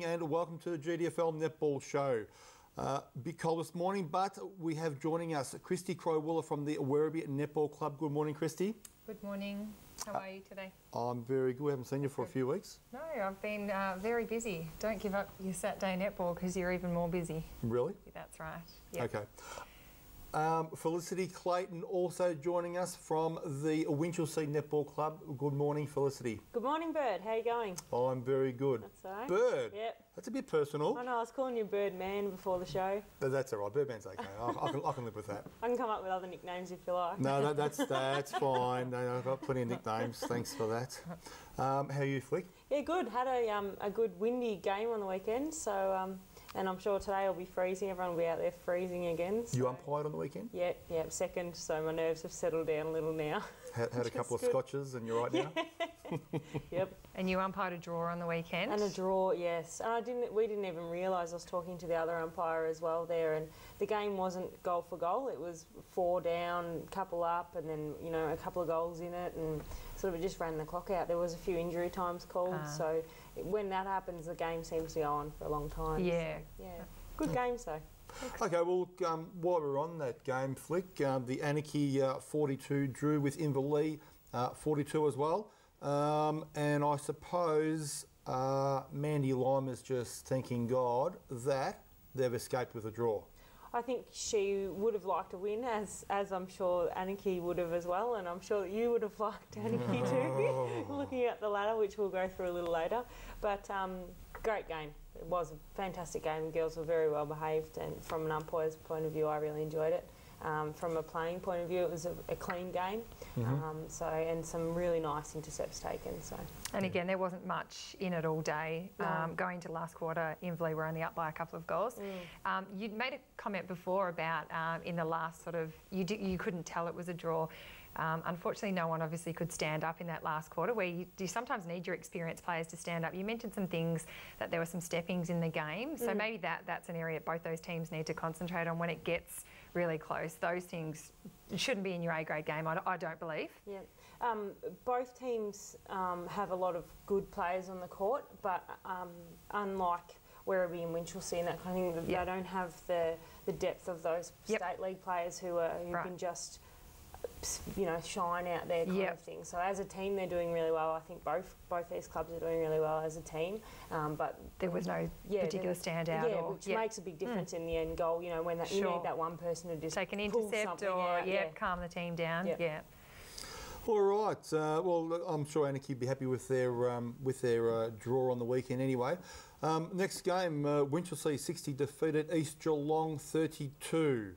morning and welcome to the GDFL Netball Show. Bit cold this morning, but we have joining us Kristy Krywula from the Werribee Netball Club. Good morning, Kristy. Good morning. How are you today? I'm very good. We haven't seen you for a few weeks. No, I've been very busy. Don't give up your Saturday netball because you're even more busy. Really? That's right. Yep. Okay. Felicity Clayton also joining us from the Winchelsea Netball Club. Good morning, Felicity. Good morning, Bird. How you going? I'm very good. That's all right. Bird? Yep. That's a bit personal. I know, I was calling you Bird Man before the show. That's all right. Birdman's okay. I can live with that. I can come up with other nicknames if you like. No, that's fine. No, I've got plenty of nicknames. Thanks for that. How are you, Flick? Yeah, good. Had a good windy game on the weekend, so and I'm sure today will be freezing. Everyone will be out there freezing again. So. You umpired on the weekend? Yep, second, so my nerves have settled down a little now. Had a couple of scotches and you're right now? Yep. And you umpired a draw on the weekend? And a draw, yes. And we didn't even realise, I was talking to the other umpire as well there, and the game wasn't goal for goal. It was 4 down, couple up, and then, you know, a couple of goals in it, and sort of just ran the clock out. There was a few injury times called, so when that happens, the game seems to go on for a long time. Yeah. So, yeah. Good games though. Okay, well, while we're on that game, Flick, the Anarchy 42 drew with Inverleigh 42 as well. And I suppose Mandy Lima's just thanking God that they've escaped with a draw. I think she would have liked a win, as I'm sure Anarchy would have as well, and I'm sure that you would have liked Anarchy too, looking at the ladder, which we'll go through a little later. But great game. It was a fantastic game. The girls were very well behaved, and from an umpire's point of view, I really enjoyed it. From a playing point of view, it was a clean game, and some really nice intercepts taken. So. And again, there wasn't much in it all day. No. Going to last quarter, Inverleigh were only up by a couple of goals. You'd made a comment before about in the last sort of, you couldn't tell it was a draw. Unfortunately, no one obviously could stand up in that last quarter, where you sometimes need your experienced players to stand up. You mentioned some things, that there were some steppings in the game, so maybe that's an area both those teams need to concentrate on when it gets really close. Those things shouldn't be in your A-grade game, I don't believe. Yeah, both teams have a lot of good players on the court, but unlike Werribee and Winchelsea and that kind of thing, they don't have the depth of those state league players who can just, you know, shine out there kind of thing. So as a team, they're doing really well. I think both these clubs are doing really well as a team. But there was no particular standout. Yeah, which makes a big difference in the end goal. You know, when you need that one person to just take an intercept or calm the team down. Yeah. All right. Well, I'm sure Anarchy will be happy with their draw on the weekend anyway. Next game, Winchelsea 60 defeated East Geelong 32.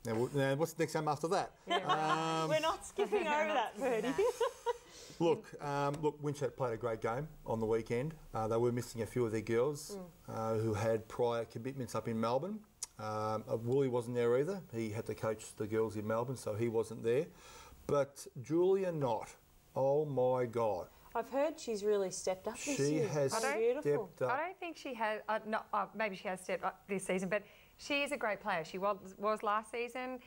Now, what's the next game after that? Yeah, we're not skipping over that, Birdy. Look, Winch had played a great game on the weekend. They were missing a few of their girls who had prior commitments up in Melbourne. Woolley wasn't there either. He had to coach the girls in Melbourne, so he wasn't there. But Julia Knott, oh my God. I've heard she's really stepped up this year. She has stepped up. I don't think she has, maybe she has stepped up this season, but she is a great player. She was last season.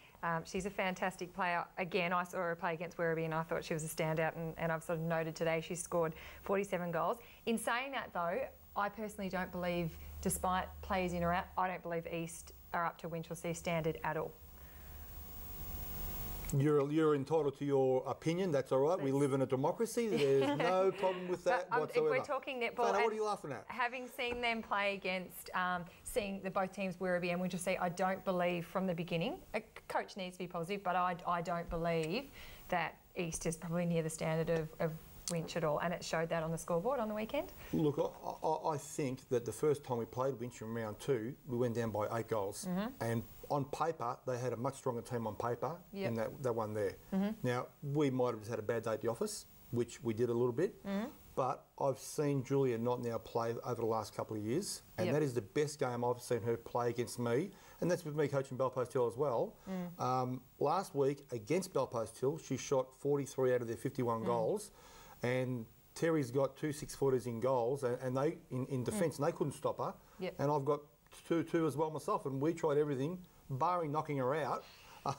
She's a fantastic player. Again, I saw her play against Werribee and I thought she was a standout, and I've sort of noted today she scored 47 goals. In saying that though, I personally don't believe, despite players in or out, I don't believe East are up to Winchelsea standard at all. You're entitled to your opinion, that's all right. We live in a democracy, there's no problem with that whatsoever. If we're talking netball, what are you laughing at? Having seen them play against, seeing both teams, Werribee and Winchelsea, I don't believe from the beginning, a coach needs to be positive, but I don't believe that East is probably near the standard of Winch at all, and it showed that on the scoreboard on the weekend. Look, I think that the first time we played Winch in round 2, we went down by 8 goals, and on paper they had a much stronger team on paper than that one there. Now we might have just had a bad day at the office, which we did a little bit, but I've seen Julia Knott now play over the last couple of years, and that is the best game I've seen her play against me, and that's with me coaching Belpost Hill as well. Last week against Belpost Hill, she shot 43 out of their 51 goals. And Terry's got 2 6-footers in goals, and they in defence, and they couldn't stop her. And I've got two as well myself, and we tried everything, barring knocking her out.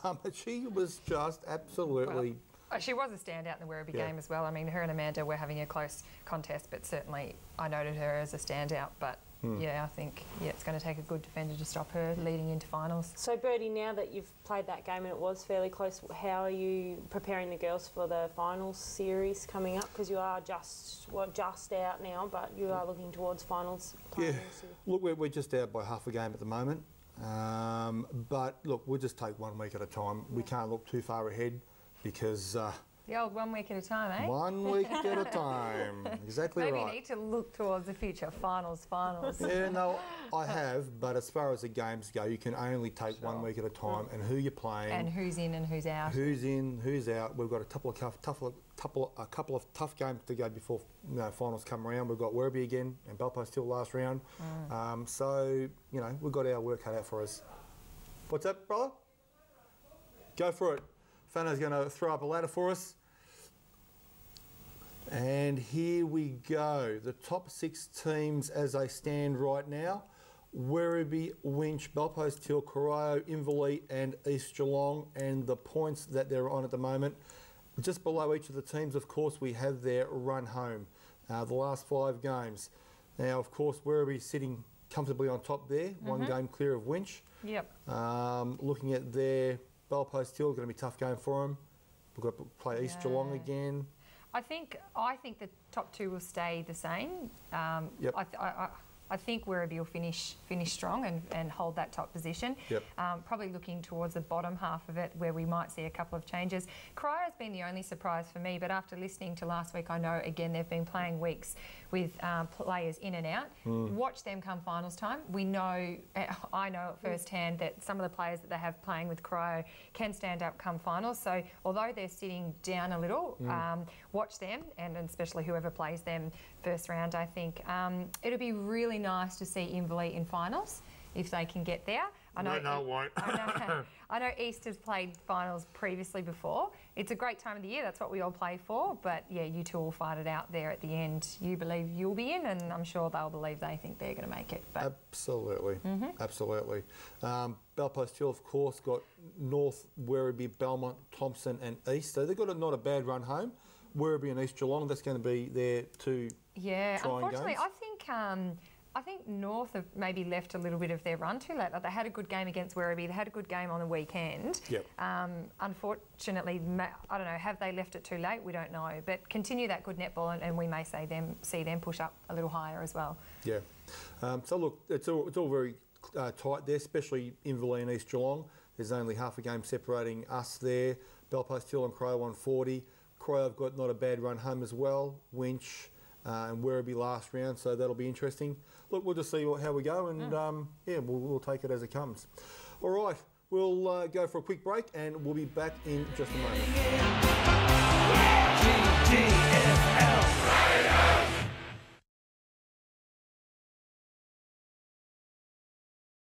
But she was just absolutely. Well, she was a standout in the Werribee game as well. I mean, her and Amanda were having a close contest, but certainly I noted her as a standout. But yeah, I think it's going to take a good defender to stop her leading into finals. So, Birdy, now that you've played that game and it was fairly close, how are you preparing the girls for the finals series coming up? Because you are just out now, but you are looking towards finals. Yeah, look, we're just out by half a game at the moment. But look, we'll just take 1 week at a time. We can't look too far ahead because... the old 1 week at a time, eh? 1 week at a time. Exactly right. Maybe you need to look towards the future. Finals. Yeah, no, I have. But as far as the games go, you can only take 1 week at a time, and who you're playing, and who's in and who's out. Who's in, who's out. We've got a couple of tough games to go before finals come around. We've got Werribee again and Belpost still last round. So we've got our work cut out for us. What's that, brother? Go for it. Fano's going to throw up a ladder for us. And here we go. The top 6 teams as they stand right now: Werribee, Winch, Belpost Hill, Corio, Inverleigh and East Geelong, and the points that they're on at the moment. Just below each of the teams, of course, we have their run home, the last 5 games. Now, of course, Werribee sitting comfortably on top there, 1 game clear of Winch. Yep. Looking at their Belpost Hill, going to be a tough game for them. We've got to play East Geelong again. I think the top 2 will stay the same. Yep. I think Werribee will finish strong and hold that top position. Yep. Probably looking towards the bottom half of it where we might see a couple of changes. Corio has been the only surprise for me, but after listening to last week, I know, again, they've been playing weeks with players in and out. Watch them come finals time. We know, I know at first hand that some of the players that they have playing with Corio can stand up come finals. So although they're sitting down a little, watch them, and especially whoever plays them first round, I think. It'll be really nice to see Inverleigh in finals if they can get there. I know, no, it won't. I know East has played finals previously before. It's a great time of the year. That's what we all play for. But yeah, you two will fight it out there at the end. You believe you'll be in, and I'm sure they'll believe they think they're going to make it. But absolutely, absolutely. Belpost Hill, of course, got North, Werribee, Belmont, Thompson, and East. So they've got not a bad run home. Werribee and East Geelong, that's going to be their 2 unfortunately, games. I think North have maybe left a little bit of their run too late. Like, they had a good game against Werribee. They had a good game on the weekend. Yep. Unfortunately, I don't know, have they left it too late? We don't know. But continue that good netball, and we may see them push up a little higher as well. Yeah. So look, it's all very tight there, especially Inverleigh and East Geelong. There's only half a game separating us there. Belpost Hill and Corio 140. Corio have got not a bad run home as well. Winch and Werribee last round, so that'll be interesting. Look, we'll just see how we go, and we'll take it as it comes. All right, we'll go for a quick break, and we'll be back in just a moment. GDFL.